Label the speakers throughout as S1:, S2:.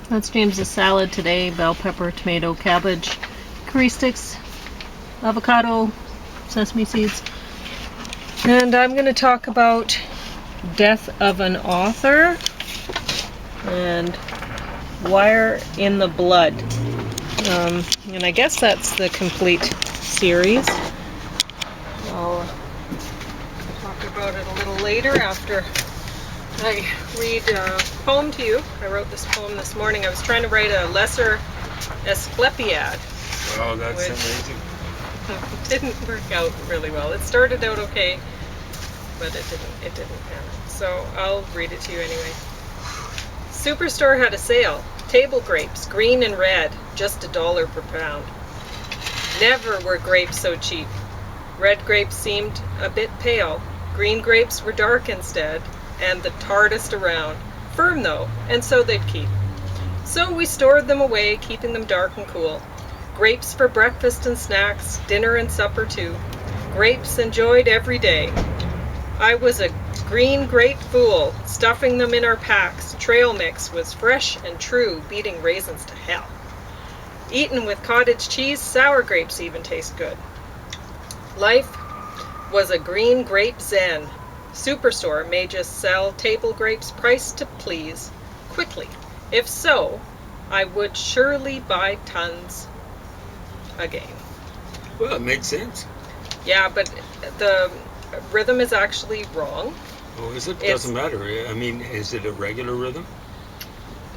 S1: That's James's salad today. Bell pepper, tomato, cabbage, hickory sticks, avocado, sesame seeds. And I'm going to talk about death of an author and wire in the blood. And I guess that's the complete series. I'll talk about it a little later after I read a poem to you. I wrote this poem this morning. I was trying to write a lesser Asclepiad.
S2: Oh, that's amazing.
S1: Didn't work out really well. It started out okay, but it didn't pan out. So I'll read it to you anyway. Superstore had a sale. Table grapes, green and red, just $1 per pound. Never were grapes so cheap. Red grapes seemed a bit pale. Green grapes were dark instead, and the tartest around. Firm though, and so they'd keep. So we stored them away, keeping them dark and cool. Grapes for breakfast and snacks, dinner and supper too. Grapes enjoyed every day. I was a green grape fool, stuffing them in our packs. Trail mix was fresh and true, beating raisins to hell. Eaten with cottage cheese, sour grapes even taste good. Life was a green grape zen. Superstore may just sell table grapes priced to please. Quickly. If so, I would surely buy tons again.
S2: Well, it makes sense.
S1: Yeah, but the rhythm is actually wrong.
S2: Oh, is it? Doesn't matter. I mean, is it a regular rhythm?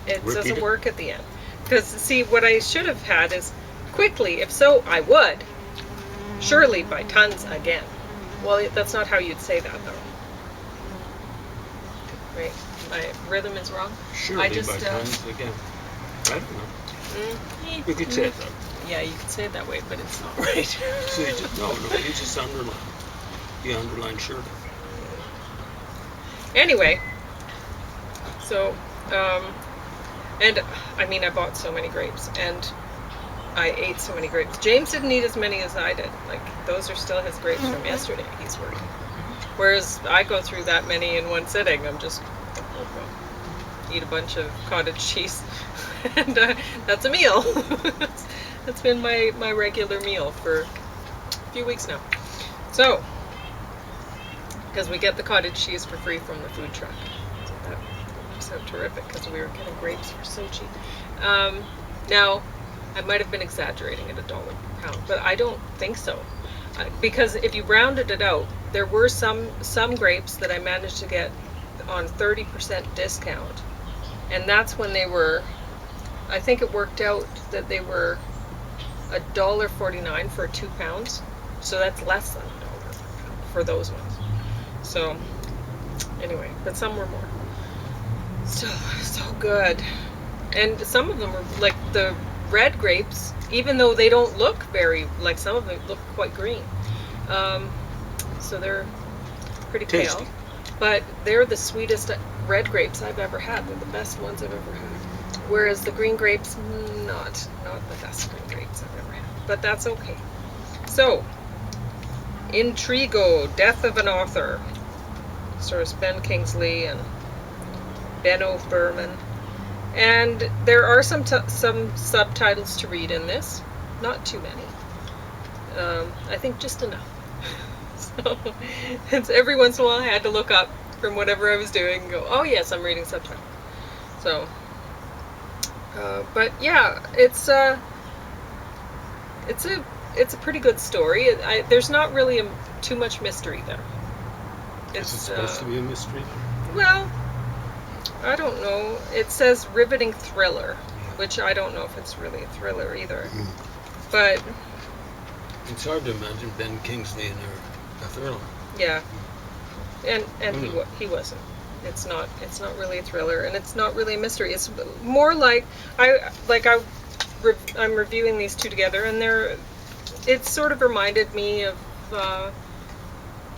S1: It doesn't work at the end. Because, see, what I should have had is, quickly, if so, I would surely buy tons again. Well, that's not how you'd say that, though. Right? My rhythm is wrong?
S2: Surely by tons again. I don't know. You could say it that way.
S1: Yeah, you could say it that way, but it's not right.
S2: So you just underline. You underline surely.
S1: Anyway, so, and I mean, I bought so many grapes, and I ate so many grapes. James didn't eat as many as I did. Like, those are still his grapes from yesterday he's working. Whereas I go through that many in one sitting. I'm just, eat a bunch of cottage cheese, and that's a meal. That's been my regular meal for a few weeks now. So, because we get the cottage cheese for free from the food truck. So that works out terrific because we were getting grapes for so cheap. Now, I might have been exaggerating at $1 per pound, but I don't think so. Because if you rounded it out, there were some grapes that I managed to get on 30% discount. And that's when they were, I think it worked out that they were $1.49 for 2 pounds. So that's less than $1 per pound for those ones. So, anyway, but some were more. Still, so good. And some of them are like the red grapes, even though they don't look very, like some of them look quite green. So they're pretty pale.
S2: Tasty.
S1: But they're the sweetest red grapes I've ever had. They're the best ones I've ever had. Whereas the green grapes, not the best green grapes I've ever had. But that's okay. So, Intrigo, Death of an Author. Stars Ben Kingsley and Benno Furman. And there are some subtitles to read in this. Not too many. I think just enough. So, it's every once in a while I had to look up from whatever I was doing and go, oh yes, I'm reading subtitles. So, but yeah, it's a pretty good story. There's not really too much mystery there.
S2: Is it supposed to be a mystery?
S1: Well, I don't know. It says riveting thriller, which I don't know if it's really a thriller either. But
S2: it's hard to imagine Ben Kingsley in a thriller.
S1: Yeah, and he wasn't. It's not really a thriller, and it's not really a mystery. It's more like I'm reviewing these two together, and it sort of reminded me of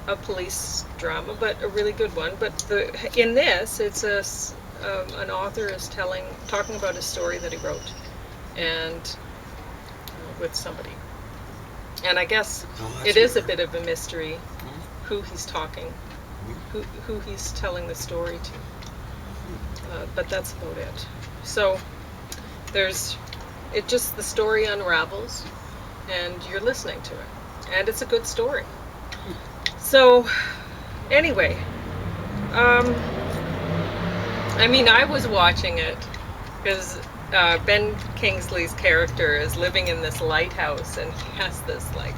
S1: a police drama, but a really good one. But in this, it's an author is talking about a story that he wrote, and with somebody. And I guess it is a bit of a mystery who he's talking, who he's telling the story to. But that's about it. So the story unravels, and you're listening to it, and it's a good story. So, anyway, I mean, I was watching it because Ben Kingsley's character is living in this lighthouse, and he has this like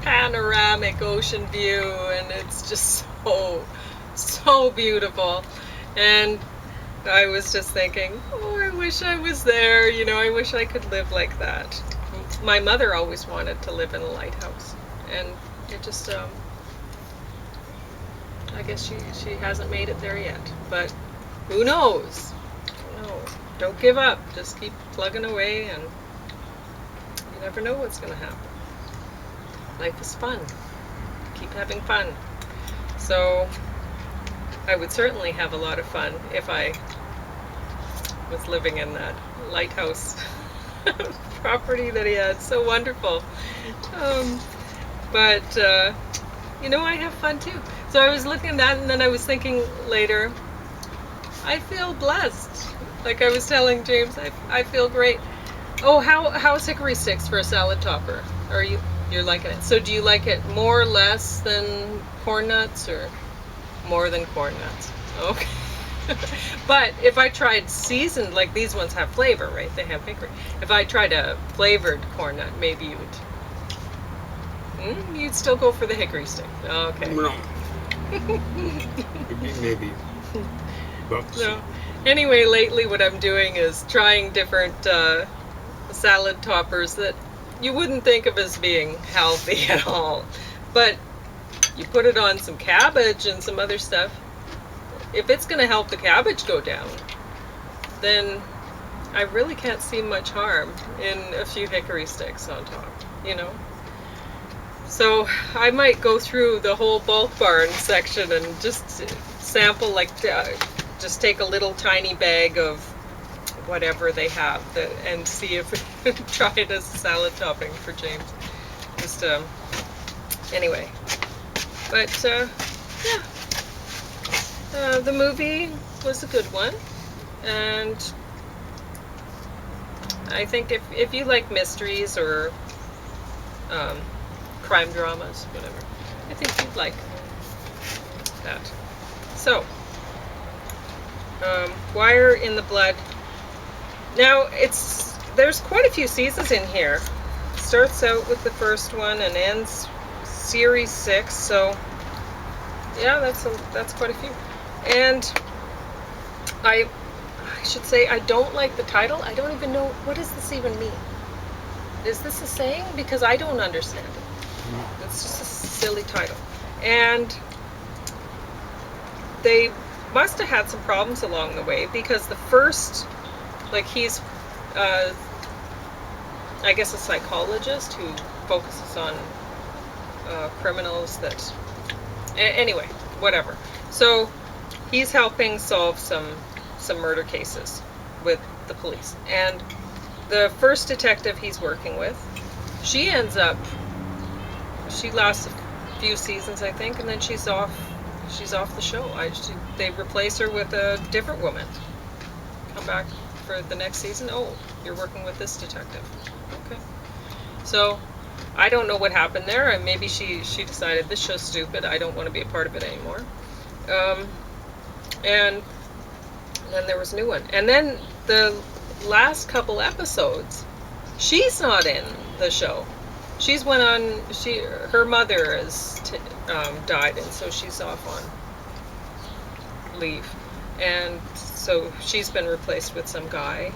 S1: panoramic ocean view, and it's just so beautiful. And I was just thinking, oh, I wish I was there. You know, I wish I could live like that. My mother always wanted to live in a lighthouse, and it just, I guess she hasn't made it there yet. But who knows? Who knows? Don't give up. Just keep plugging away, and you never know what's going to happen. Life is fun. Keep having fun. So I would certainly have a lot of fun if I was living in that lighthouse property that he had. So wonderful. But you know, I have fun too. So I was looking at that, and then I was thinking later, I feel blessed. Like I was telling James, I feel great. Oh, how's hickory sticks for a salad topper? You're liking it? So do you like it more or less than corn nuts, or more than corn nuts? Okay. But if I tried seasoned, like these ones have flavor, right? They have hickory. If I tried a flavored corn nut, maybe you'd still go for the hickory stick. Okay.
S2: No. Maybe. But
S1: So, anyway, lately what I'm doing is trying different salad toppers that you wouldn't think of as being healthy at all. But you put it on some cabbage and some other stuff. If it's going to help the cabbage go down, then I really can't see much harm in a few hickory sticks on top, you know. So I might go through the whole bulk barn section and just sample, like just take a little tiny bag of whatever they have and see if try it as a salad topping for James. Just anyway, but yeah. The movie was a good one, and I think if you like mysteries or crime dramas, whatever, I think you'd like that. So, Wire in the Blood. Now there's quite a few seasons in here. Starts out with the first one and ends series 6. So yeah, that's quite a few. And I should say I don't like the title. I don't even know, what does this even mean? Is this a saying? Because I don't understand it. It's just a silly title. And they must have had some problems along the way, because the first, like, he's I guess a psychologist who focuses on criminals that, anyway, whatever. So he's helping solve some murder cases with the police. And the first detective he's working with, she lasts a few seasons, I think, and then she's off the show. They replace her with a different woman. Come back for the next season. Oh, you're working with this detective. Okay. So I don't know what happened there, and maybe she decided this show's stupid, I don't want to be a part of it anymore. And then there was a new one. And then the last couple episodes, she's not in the show. She's went on, her mother has died, and so she's off on leave. And so she's been replaced with some guy.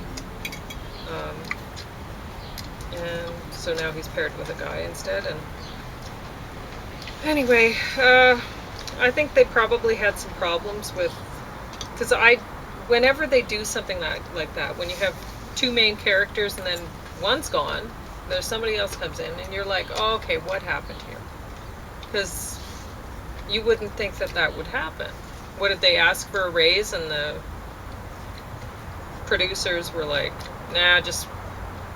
S1: And so now he's paired with a guy instead. And anyway, I think they probably had some problems with, because whenever they do something like that, when you have two main characters and then one's gone, there's somebody else comes in, and you're like, oh, okay, what happened here? Because you wouldn't think that would happen. What, did they ask for a raise, and the producers were like, nah, just,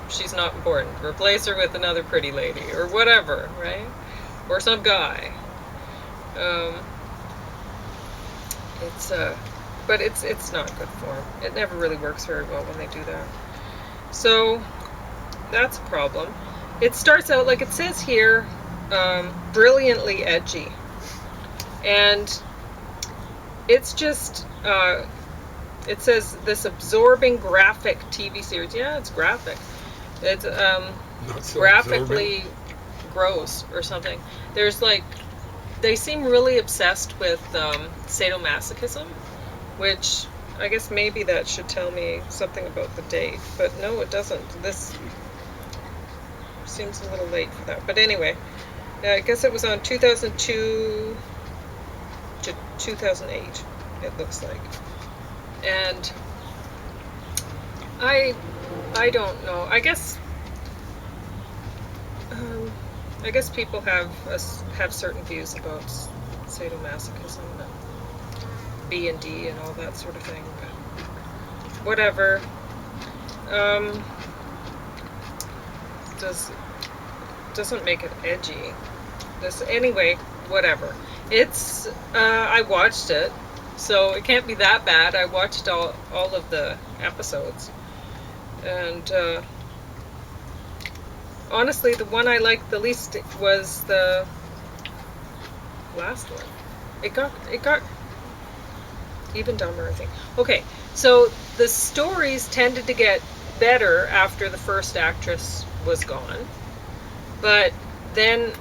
S1: she's not important, replace her with another pretty lady, or whatever, right? Or some guy. But it's not good form. It never really works very well when they do that. So that's a problem. It starts out, like it says here, brilliantly edgy. And it's just, it says this absorbing graphic TV series. Yeah, it's graphic. It's
S2: Not so
S1: graphically
S2: absorbing.
S1: gross or something. There's like, they seem really obsessed with sadomasochism, which I guess maybe that should tell me something about the date, but no, it doesn't. This seems a little late for that. But anyway, I guess it was on 2002 to 2008, it looks like. And I don't know. I guess people have certain views about sadomasochism and B&D and all that sort of thing. But whatever. Doesn't make it edgy. Anyway, whatever. It's I watched it, so it can't be that bad. I watched all of the episodes, and honestly, the one I liked the least was the last one. It got even dumber, I think. Okay, so the stories tended to get better after the first actress was gone, but then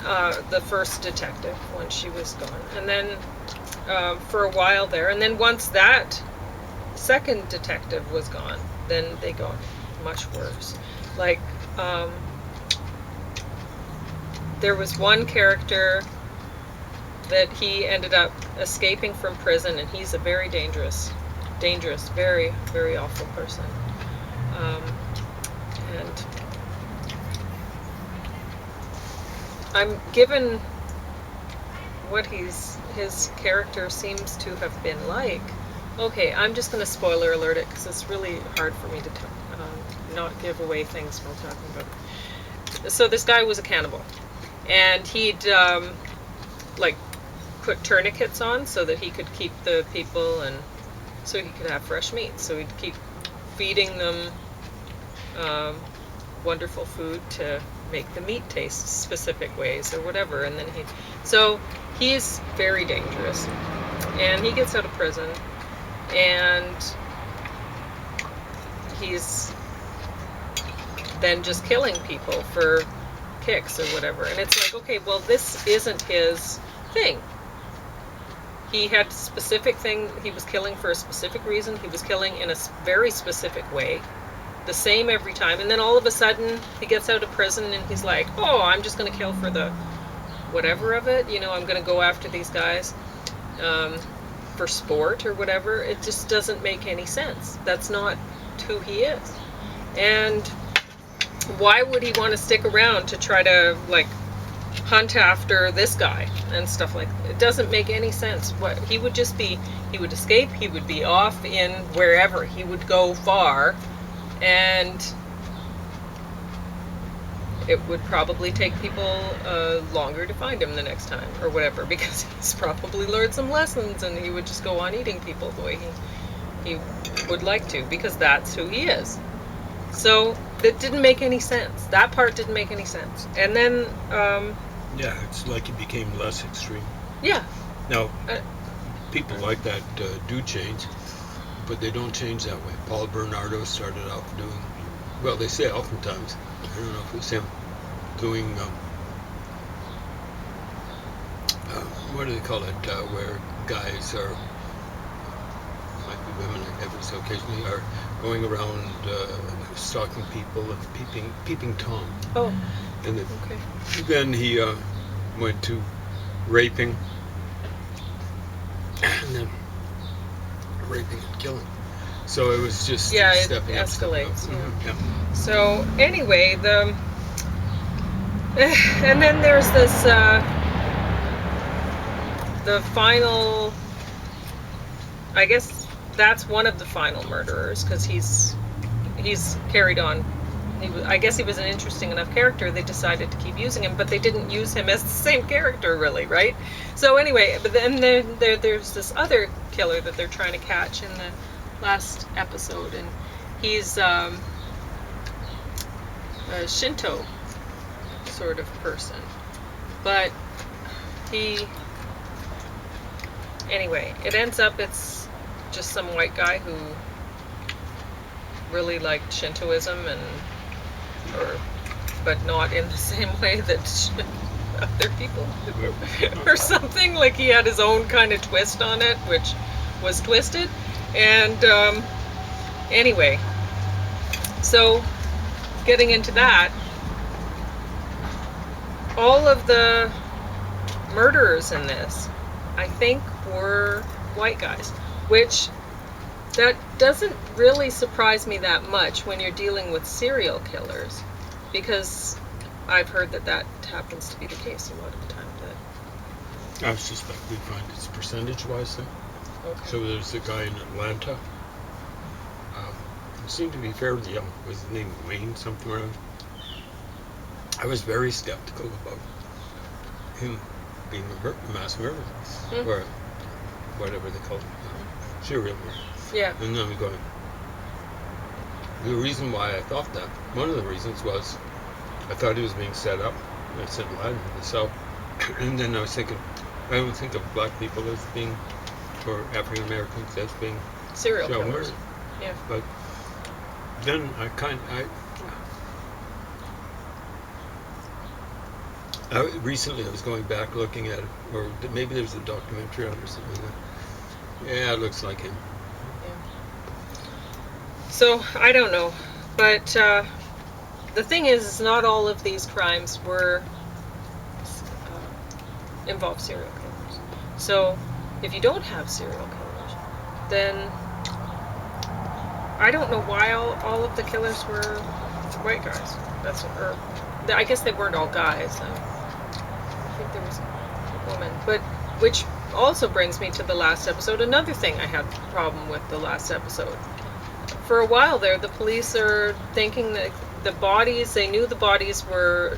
S1: the first detective, when she was gone, and then for a while there, and then once that second detective was gone, then they got much worse. Like, there was one character that he ended up escaping from prison, and he's a very dangerous, very, very awful person. And I'm given what his character seems to have been like. Okay, I'm just going to spoiler alert it, because it's really hard for me to not give away things while talking about it. So this guy was a cannibal, and he'd like put tourniquets on so that he could keep the people, and so he could have fresh meat. So he'd keep feeding them wonderful food to make the meat taste specific ways or whatever, and then he's very dangerous, and he gets out of prison, and he's then just killing people for kicks or whatever. And it's like, okay, well, this isn't his thing. He had a specific thing. He was killing for a specific reason. He was killing in a very specific way, the same every time. And then all of a sudden he gets out of prison and he's like, oh, I'm just going to kill for the whatever of it. I'm going to go after these guys for sport or whatever. It just doesn't make any sense. That's not who he is. And why would he want to stick around to try to like hunt after this guy and stuff like that? It doesn't make any sense. He would escape, he would be off in wherever, he would go far, and it would probably take people longer to find him the next time or whatever, because he's probably learned some lessons, and he would just go on eating people the way he would like to, because that's who he is. So it didn't make any sense. That part didn't make any sense. And then
S2: yeah, it's like it became less extreme.
S1: Yeah.
S2: Now, people like that do change, but they don't change that way. Paul Bernardo started off doing, well, they say oftentimes, I don't know if it was him, doing, what do they call it, where guys are, might be women, I guess occasionally, are going around stalking people and peeping Tom.
S1: Oh.
S2: And
S1: Okay.
S2: then he went to raping, and then raping and killing. So it was just stepping up.
S1: Escalates.
S2: Mm-hmm. Yeah.
S1: So anyway, and then there's this the final. I guess that's one of the final murderers, because he's carried on. I guess he was an interesting enough character, they decided to keep using him, but they didn't use him as the same character, really, right? So anyway, but then there's this other killer that they're trying to catch in the last episode, and he's a Shinto sort of person. But anyway, it ends up it's just some white guy who really liked Shintoism but not in the same way that other people do, or something. Like he had his own kind of twist on it, which was twisted. And anyway, so getting into that, all of the murderers in this, I think, were white guys, which that doesn't really surprise me that much when you're dealing with serial killers, because I've heard that happens to be the case a lot of the time.
S2: I suspect we find it's percentage-wise then.
S1: Okay.
S2: So there's a guy in Atlanta. He seemed to be fairly young. Was his name Wayne something around? I was very skeptical about him being a mass murderer, or whatever they call it, serial murder.
S1: Yeah.
S2: And then I'm going, the reason why I thought that, one of the reasons was, I thought he was being set up. I said, well, so, and then I was thinking, I don't think of black people as being, or African Americans as being
S1: serial killers. Yeah.
S2: But then recently I was going back looking at it, or maybe there's a documentary on it or something like that. Yeah, it looks like him.
S1: Yeah. So, I don't know. But the thing is not all of these crimes involve serial killers. So, if you don't have serial killers, then I don't know why all of the killers were white guys. I guess they weren't all guys. I think there was a woman. But, which also brings me to the last episode. Another thing I had a problem with the last episode. For a while there, the police are thinking that the bodies, they knew the bodies were,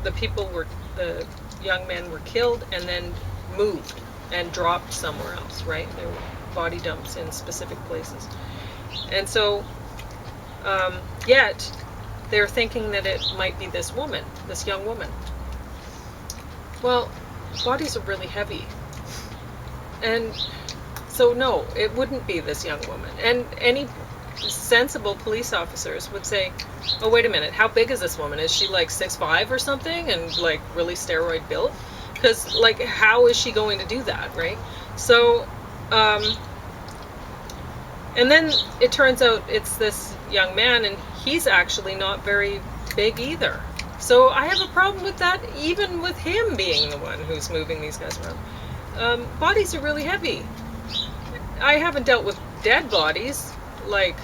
S1: the young men were killed and then moved and dropped somewhere else, right? There were body dumps in specific places. And so, yet, they're thinking that it might be this woman, this young woman. Well, bodies are really heavy. And so, no, it wouldn't be this young woman. And any sensible police officers would say, oh, wait a minute, how big is this woman? Is she like 6'5" or something and like really steroid built? Because, like, how is she going to do that, right? So, and then it turns out it's this young man, and he's actually not very big either. So I have a problem with that, even with him being the one who's moving these guys around. Bodies are really heavy. I haven't dealt with dead bodies, like,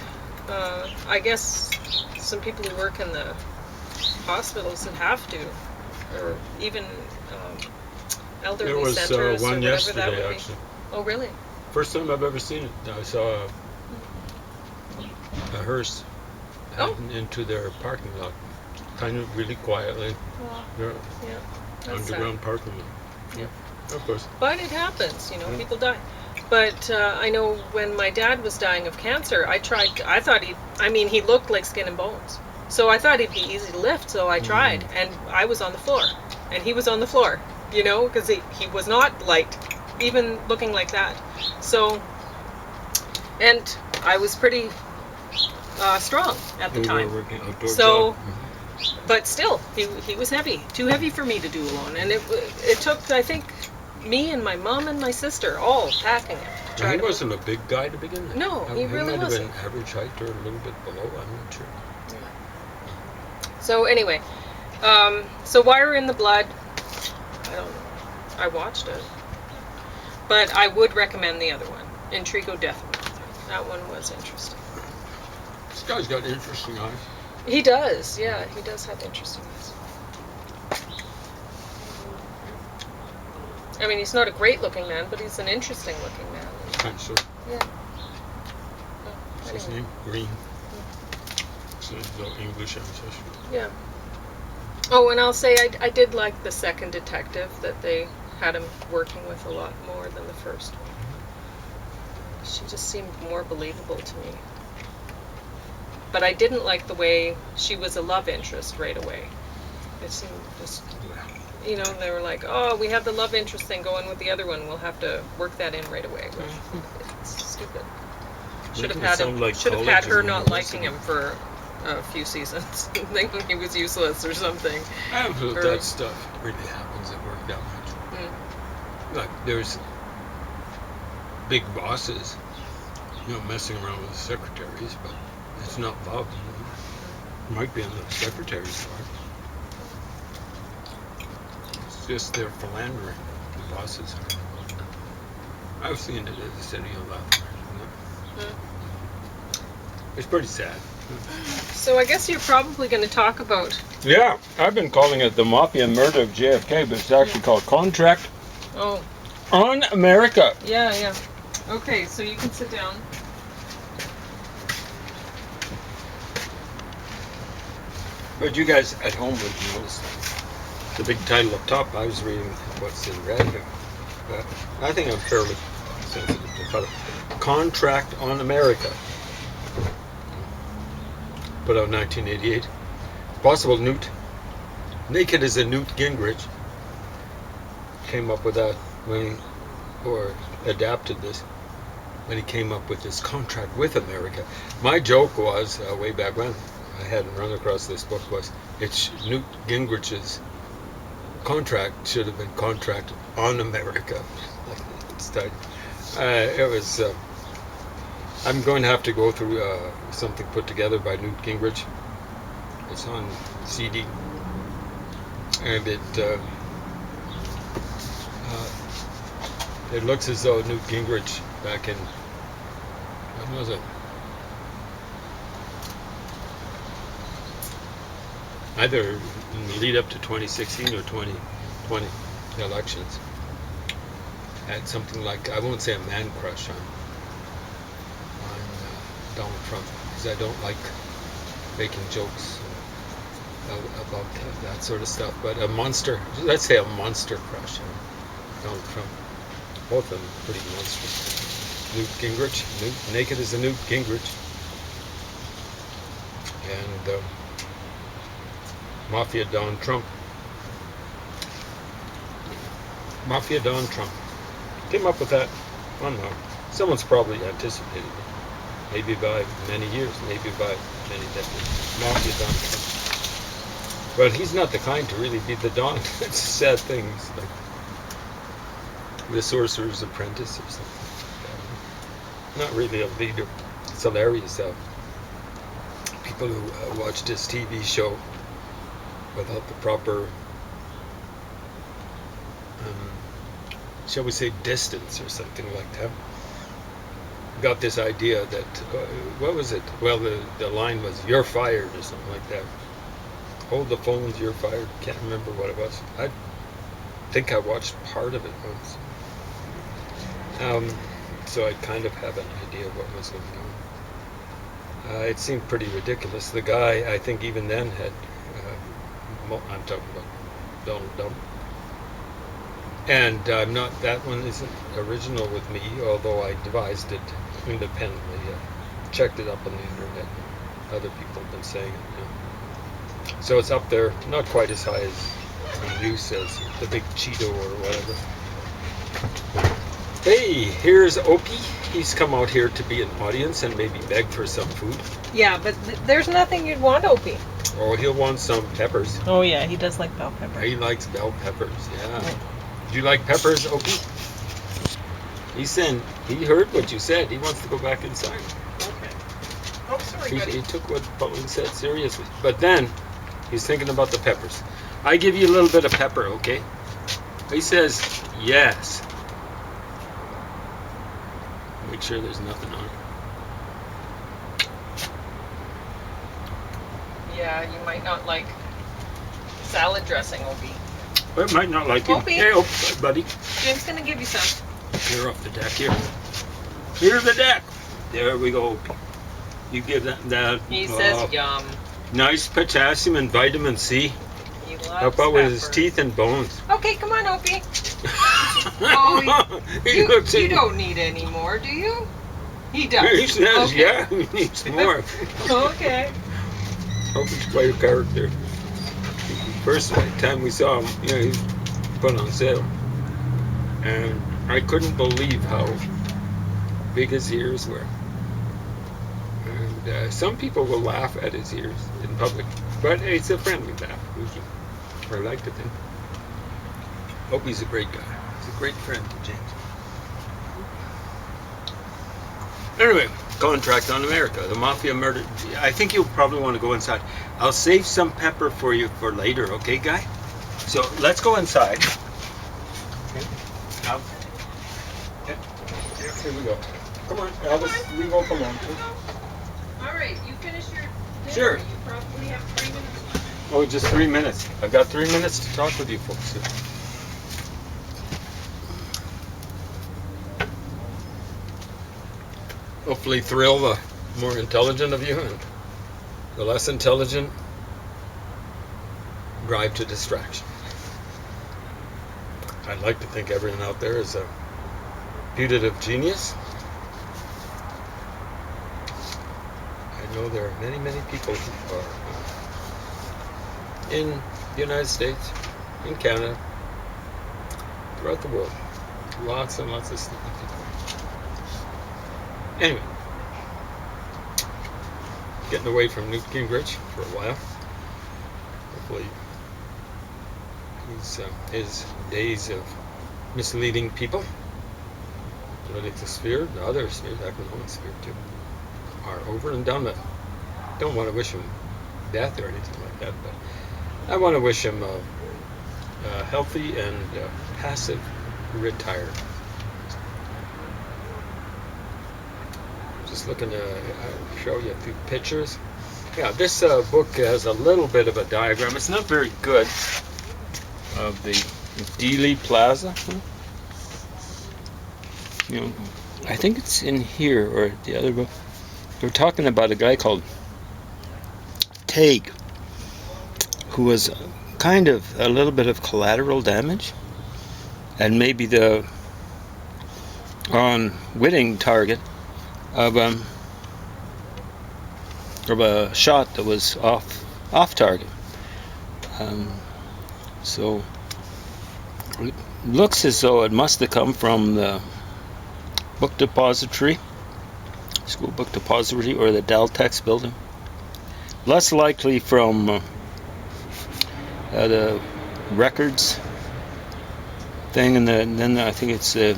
S1: I guess some people who work in the hospitals that have to, or even elderly centers,
S2: there was one
S1: or
S2: yesterday, actually.
S1: Oh, really?
S2: First time I've ever seen it. I saw a hearse heading into their parking lot, kind of really quietly.
S1: Yeah. That's
S2: Underground
S1: sad.
S2: parking lot. Yeah, of course.
S1: But it happens, people die. But I know when my dad was dying of cancer, I thought he looked like skin and bones. So I thought he'd be easy to lift, so I tried. And I was on the floor. And he was on the floor, because he was not light, even looking like that. So, and I was pretty strong at the time. So, but still, he was heavy. Too heavy for me to do alone. And it took, I think, me and my mom and my sister all packing it.
S2: He wasn't a big guy to begin with.
S1: No, he really wasn't.
S2: He might have been average height or a little bit below, I'm not sure.
S1: Yeah. So anyway, so Wire in the Blood, I don't know. I watched it. But I would recommend the other one, Intrigo Death Month. That one was interesting.
S2: This guy's got interesting eyes.
S1: He does, yeah. He does have interesting eyes. I mean, he's not a great-looking man, but he's an interesting-looking man.
S2: Kind of, so.
S1: Yeah.
S2: What's his name? Green. So he's got English ancestry.
S1: Yeah. Oh, and I'll say I did like the second detective, that they had him working with a lot more than the first one. She just seemed more believable to me. but I didn't like the way she was a love interest right away. It seemed just, you know, they were like, oh, we have the love interest thing going with the other one. We'll have to work that in right away. Well, it's stupid. Should have had him.
S2: Like
S1: Should have had her
S2: college and
S1: not liking him for a few seasons, thinking he was useless or something.
S2: I don't know if
S1: Or-
S2: that stuff really happens at work that much.
S1: Mm.
S2: Like, there's big bosses, you know, messing around with secretaries, but it's not love. You know? It might be on the secretary's part. It's just they're philandering. The bosses are. I've seen it at the city a lot. It's pretty sad.
S1: So I guess you're probably going to talk about.
S2: Yeah, I've been calling it the Mafia Murder of JFK, but it's actually called Contract
S1: Oh,
S2: on America.
S1: yeah. Okay, so you can sit down.
S2: But you guys at home would notice the big title up top. I was reading what's in red here. But I think I'm fairly sensitive to color. Contract on America. Put out 1988. Possible Newt. Naked as a Newt Gingrich. Came up with that when he, or adapted this, when he came up with this contract with America. My joke was, way back when, I hadn't run across this book, was it's Newt Gingrich's contract should have been contract on America. It was, I'm going to have to go through something put together by Newt Gingrich. It's on CD. And it looks as though Newt Gingrich back in, when was it? Either in the lead up to 2016 or 2020 elections, had something like, I won't say a man crush on Donald Trump, because I don't like making jokes about that sort of stuff, but a monster, let's say a monster crush on Donald Trump. Both of them pretty monstrous. Newt Gingrich, naked as a Newt Gingrich, and Mafia Don Trump. Mafia Don Trump. Came up with that. I don't know. Someone's probably anticipated it. Maybe by many years, maybe by many decades. Mafia Don Trump. But he's not the kind to really be the Don. It's a sad thing. It's like the Sorcerer's Apprentice or something. Not really a leader. It's hilarious how people who watched his TV show without the proper, shall we say, distance or something like that, got this idea that, what was it? Well, the line was, "You're fired," or something like that. Hold the phones, you're fired. Can't remember what it was. I think I watched part of it once. So I kind of have an idea of what was going on. It seemed pretty ridiculous. The guy, I think even then had, I'm talking about Donald Trump. And I'm not, that one isn't original with me, although I devised it independently. Checked it up on the internet. Other people have been saying it. You know. So it's up there, not quite as high as you says, the big Cheeto or whatever. Hey, here's Opie. He's come out here to be an audience and maybe beg for some food.
S1: Yeah, but there's nothing you'd want, Opie.
S2: Oh, he'll want some peppers.
S1: Oh yeah, he does like bell peppers.
S2: He likes bell peppers, yeah. Do you like peppers, Opie? He heard what you said. He wants to go back inside.
S1: Okay. Oh, sorry, buddy.
S2: He took what Pauline said seriously. But then, he's thinking about the peppers. I give you a little bit of pepper, okay? He says, yes. Make sure there's nothing on it.
S1: Yeah, you might not like salad dressing, Opie.
S2: But might not like it.
S1: Opie.
S2: Hey, buddy.
S1: Jim's gonna give you some.
S2: You're off the deck here. Here's the deck. There we go. You give that.
S1: He says yum.
S2: Nice potassium and vitamin C.
S1: He loves
S2: Help out with his
S1: peppers.
S2: teeth and bones.
S1: Okay, come on, Opie.
S2: Oh,
S1: You don't need any more, do you? He does.
S2: He says,
S1: Okay.
S2: yeah, he needs more.
S1: Okay.
S2: Hoping to play a character. First time we saw him, he was put on sale. And I couldn't believe how big his ears were. And some people will laugh at his ears in public, but it's a friendly laugh, usually. I like to think. Hope he's a great guy. He's a great friend to James. Anyway, contract on America. The mafia murder. I think you'll probably want to go inside. I'll save some pepper for you for later, okay, guy? So let's go inside. Okay. Now, here we go. Come on, Elvis, leave open alone.
S1: All right, you finish your dinner.
S2: Sure.
S1: You probably have 3 minutes left.
S2: Oh, just 3 minutes. I've got 3 minutes to talk with you folks. Hopefully thrill the more intelligent of you, and the less intelligent drive to distraction. I'd like to think everyone out there is a putative genius. I know there are many, many people who are in the United States, in Canada, throughout the world. Lots and lots of stupid people. Anyway, getting away from Newt Gingrich for a while. Hopefully, his days of misleading people, political sphere, the other spheres, economic sphere too, are over and done with. Don't want to wish him death or anything like that, but I want to wish him a healthy and passive retirement. Just looking to show you a few pictures. Yeah, this book has a little bit of a diagram. It's not very good, of the Dealey Plaza. I think it's in here or the other book. We're talking about a guy called Tague, who was kind of a little bit of collateral damage, and maybe the unwitting target of a shot that was off target. So it looks as though it must have come from the book depository, school book depository, or the Daltex building. Less likely from the records thing, and then I think it's the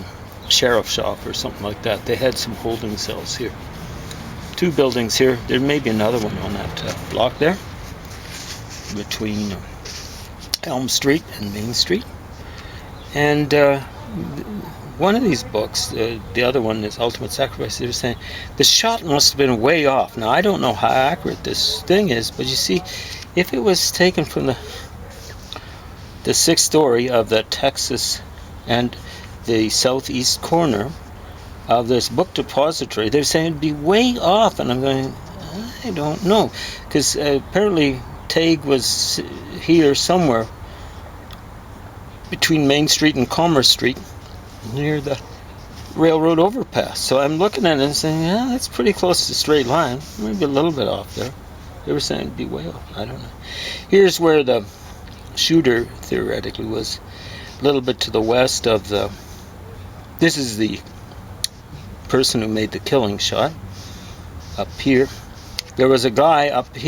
S2: sheriff's shop or something like that. They had some holding cells here. 2 buildings here. There may be another one on that block there, between Elm Street and Main Street. And one of these books, the other one is Ultimate Sacrifice, they were saying the shot must have been way off. Now, I don't know how accurate this thing is, but you see, if it was taken from the 6th story of the Texas and the southeast corner of this book depository, they're saying it'd be way off, and I'm going, I don't know, because apparently Tague was here somewhere between Main Street and Commerce Street, near the railroad overpass. So I'm looking at it and saying, yeah, that's pretty close to straight line, maybe a little bit off there. They were saying it'd be way off, I don't know. Here's where the shooter theoretically was, a little bit to the west of the, this is the person who made the killing shot up here. There was a guy up here